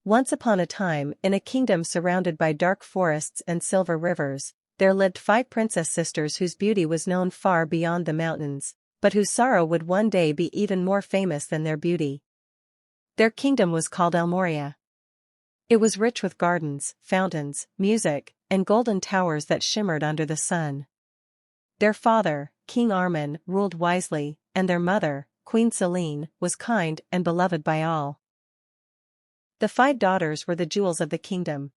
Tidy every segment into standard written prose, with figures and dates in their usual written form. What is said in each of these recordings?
Once upon a time, in a kingdom surrounded by dark forests and silver rivers, there lived 5 princess sisters whose beauty was known far beyond the mountains, but whose sorrow would one day be even more famous than their beauty. Their kingdom was called Elmoria. It was rich with gardens, fountains, music, and golden towers that shimmered under the sun. Their father, King Armin, ruled wisely, and their mother, Queen Celine, was kind and beloved by all. The 5 daughters were the jewels of the kingdom.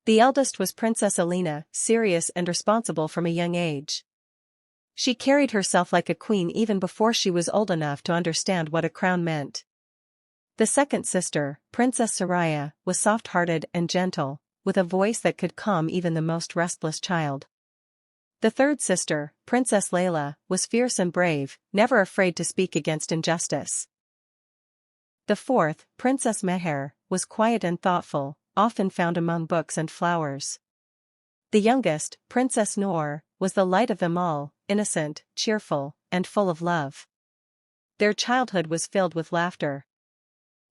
The eldest was Princess Alina, serious and responsible from a young age. She carried herself like a queen even before she was old enough to understand what a crown meant. The second sister, Princess Soraya, was soft-hearted and gentle, with a voice that could calm even the most restless child. The third sister, Princess Layla, was fierce and brave, never afraid to speak against injustice. The fourth, Princess Meher, was quiet and thoughtful, often found among books and flowers. The youngest, Princess Noor, was the light of them all, innocent, cheerful, and full of love. Their childhood was filled with laughter.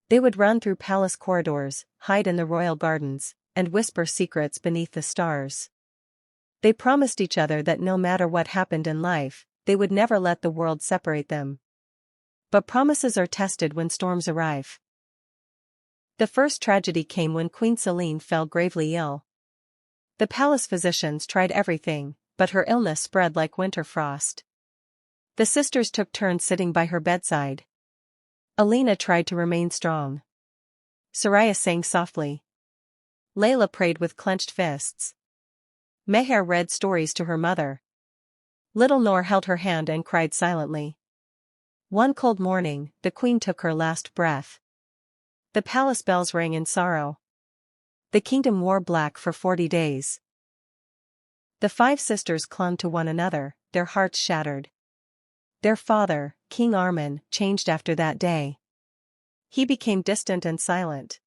They would run through palace corridors, hide in the royal gardens, and whisper secrets beneath the stars. They promised each other that no matter what happened in life, they would never let the world separate them. But promises are tested when storms arrive. The first tragedy came when Queen Celine fell gravely ill. The palace physicians tried everything, but her illness spread like winter frost. The sisters took turns sitting by her bedside. Alina tried to remain strong. Soraya sang softly. Layla prayed with clenched fists. Meher read stories to her mother. Little Noor held her hand and cried silently. One cold morning, the queen took her last breath. The palace bells rang in sorrow. The kingdom wore black for 40 days. The 5 sisters clung to one another, their hearts shattered. Their father, King Armin, changed after that day. He became distant and silent,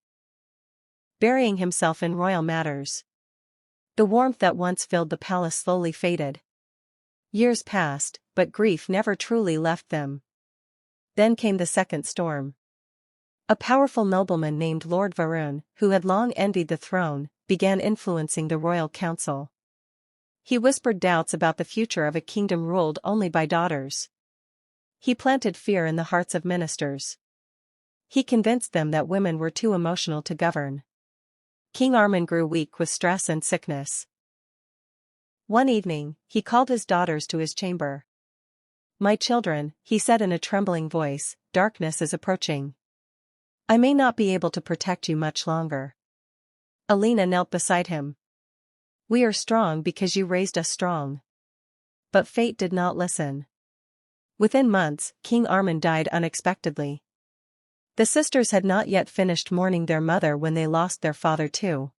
burying himself in royal matters. The warmth that once filled the palace slowly faded. Years passed, but grief never truly left them. Then came the second storm. A powerful nobleman named Lord Varun, who had long envied the throne, began influencing the royal council. He whispered doubts about the future of a kingdom ruled only by daughters. He planted fear in the hearts of ministers. He convinced them that women were too emotional to govern. King Armin grew weak with stress and sickness. One evening, he called his daughters to his chamber. "My children," he said in a trembling voice, "darkness is approaching. I may not be able to protect you much longer." Alina knelt beside him. "We are strong because you raised us strong." But fate did not listen. Within months, King Armin died unexpectedly. The sisters had not yet finished mourning their mother when they lost their father too.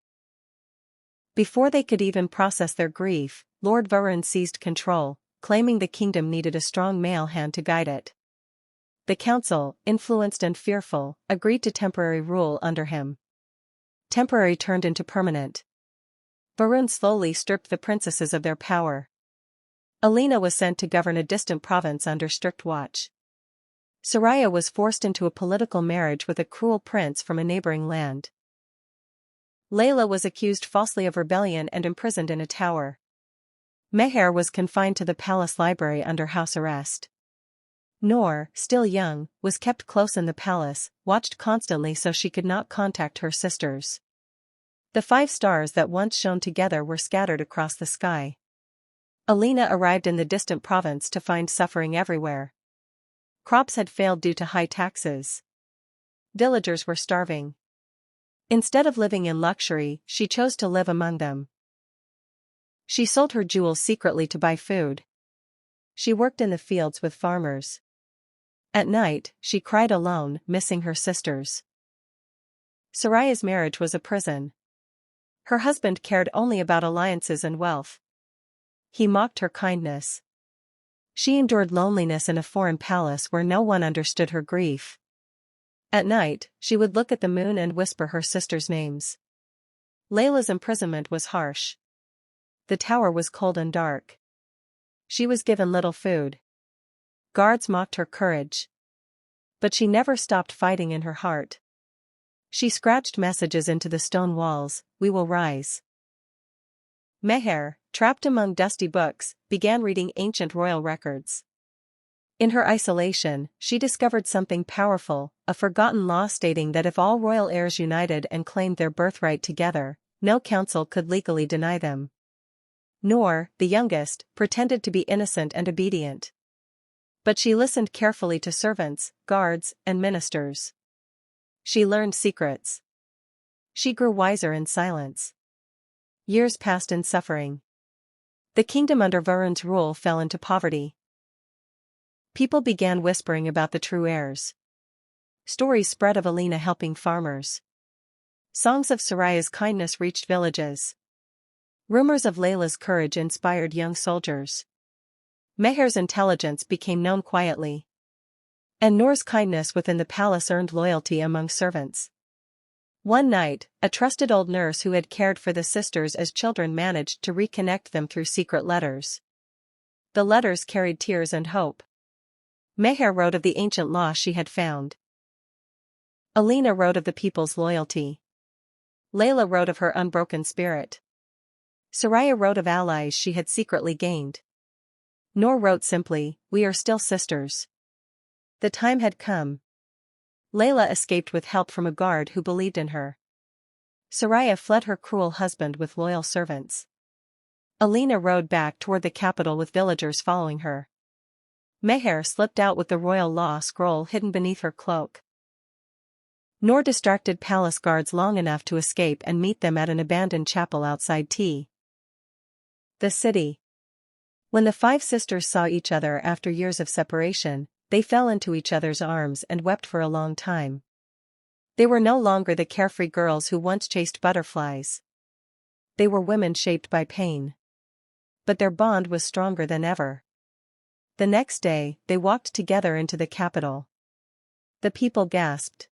Before they could even process their grief, Lord Varun seized control, claiming the kingdom needed a strong male hand to guide it. The council, influenced and fearful, agreed to temporary rule under him. Temporary turned into permanent. Varun slowly stripped the princesses of their power. Alina was sent to govern a distant province under strict watch. Soraya was forced into a political marriage with a cruel prince from a neighboring land. Layla was accused falsely of rebellion and imprisoned in a tower. Meher was confined to the palace library under house arrest. Noor, still young, was kept close in the palace, watched constantly so she could not contact her sisters. The 5 stars that once shone together were scattered across the sky. Alina arrived in the distant province to find suffering everywhere. Crops had failed due to high taxes. Villagers were starving. Instead of living in luxury, she chose to live among them. She sold her jewels secretly to buy food. She worked in the fields with farmers. At night, she cried alone, missing her sisters. Soraya's marriage was a prison. Her husband cared only about alliances and wealth. He mocked her kindness. She endured loneliness in a foreign palace where no one understood her grief. At night, she would look at the moon and whisper her sisters' names. Layla's imprisonment was harsh. The tower was cold and dark. She was given little food. Guards mocked her courage. But she never stopped fighting in her heart. She scratched messages into the stone walls, "We will rise." Meher, trapped among dusty books, began reading ancient royal records. In her isolation, she discovered something powerful, a forgotten law stating that if all royal heirs united and claimed their birthright together, no council could legally deny them. Noor, the youngest, pretended to be innocent and obedient. But she listened carefully to servants, guards, and ministers. She learned secrets. She grew wiser in silence. Years passed in suffering. The kingdom under Varun's rule fell into poverty. People began whispering about the true heirs. Stories spread of Alina helping farmers. Songs of Soraya's kindness reached villages. Rumors of Layla's courage inspired young soldiers. Meher's intelligence became known quietly. And Noor's kindness within the palace earned loyalty among servants. One night, a trusted old nurse who had cared for the sisters as children managed to reconnect them through secret letters. The letters carried tears and hope. Meher wrote of the ancient law she had found. Alina wrote of the people's loyalty. Layla wrote of her unbroken spirit. Soraya wrote of allies she had secretly gained. Noor wrote simply, "We are still sisters." The time had come. Layla escaped with help from a guard who believed in her. Soraya fled her cruel husband with loyal servants. Alina rode back toward the capital with villagers following her. Meher slipped out with the royal law scroll hidden beneath her cloak. Noor distracted palace guards long enough to escape and meet them at an abandoned chapel outside T. The city. When the five sisters saw each other after years of separation, they fell into each other's arms and wept for a long time. They were no longer the carefree girls who once chased butterflies. They were women shaped by pain. But their bond was stronger than ever. The next day, they walked together into the capital. The people gasped.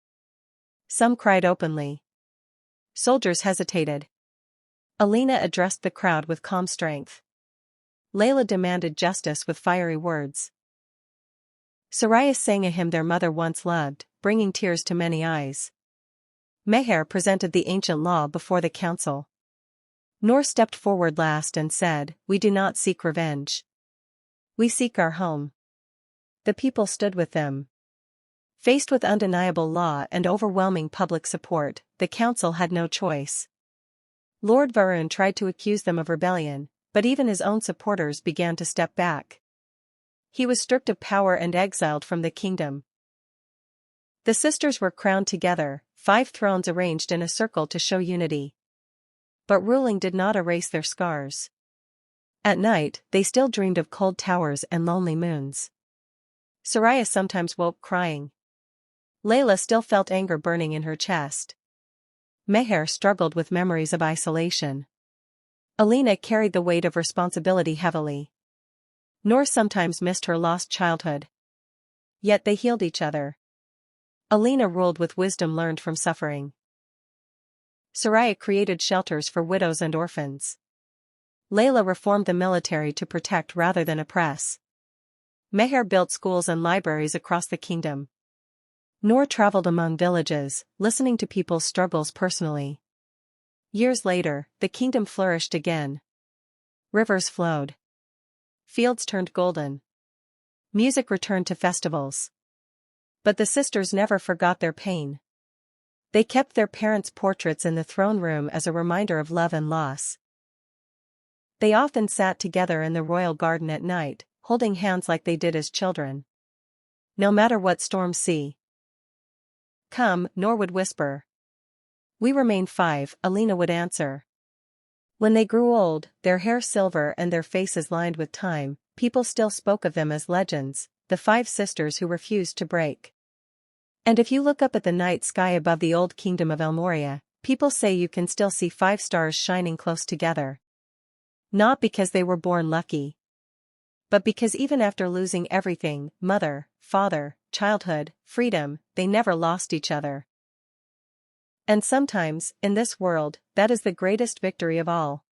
Some cried openly. Soldiers hesitated. Alina addressed the crowd with calm strength. Layla demanded justice with fiery words. Soraya sang a hymn their mother once loved, bringing tears to many eyes. Meher presented the ancient law before the council. Noor stepped forward last and said, "We do not seek revenge. We seek our home." The people stood with them. Faced with undeniable law and overwhelming public support, the council had no choice. Lord Varun tried to accuse them of rebellion, but even his own supporters began to step back. He was stripped of power and exiled from the kingdom. The sisters were crowned together, 5 thrones arranged in a circle to show unity. But ruling did not erase their scars. At night, they still dreamed of cold towers and lonely moons. Soraya sometimes woke crying. Layla still felt anger burning in her chest. Meher struggled with memories of isolation. Alina carried the weight of responsibility heavily. Noor sometimes missed her lost childhood. Yet they healed each other. Alina ruled with wisdom learned from suffering. Soraya created shelters for widows and orphans. Layla reformed the military to protect rather than oppress. Meher built schools and libraries across the kingdom. Noor traveled among villages, listening to people's struggles personally. Years later, the kingdom flourished again. Rivers flowed. Fields turned golden. Music returned to festivals. But the sisters never forgot their pain. They kept their parents' portraits in the throne room as a reminder of love and loss. They often sat together in the royal garden at night, holding hands like they did as children. No matter what storms see. "Come," Noor would whisper. "We remain 5," Alina would answer. When they grew old, their hair silver and their faces lined with time, people still spoke of them as legends, the 5 sisters who refused to break. And if you look up at the night sky above the old kingdom of Elmoria, people say you can still see 5 stars shining close together. Not because they were born lucky, but because even after losing everything, mother, father, childhood, freedom, they never lost each other. And sometimes, in this world, that is the greatest victory of all.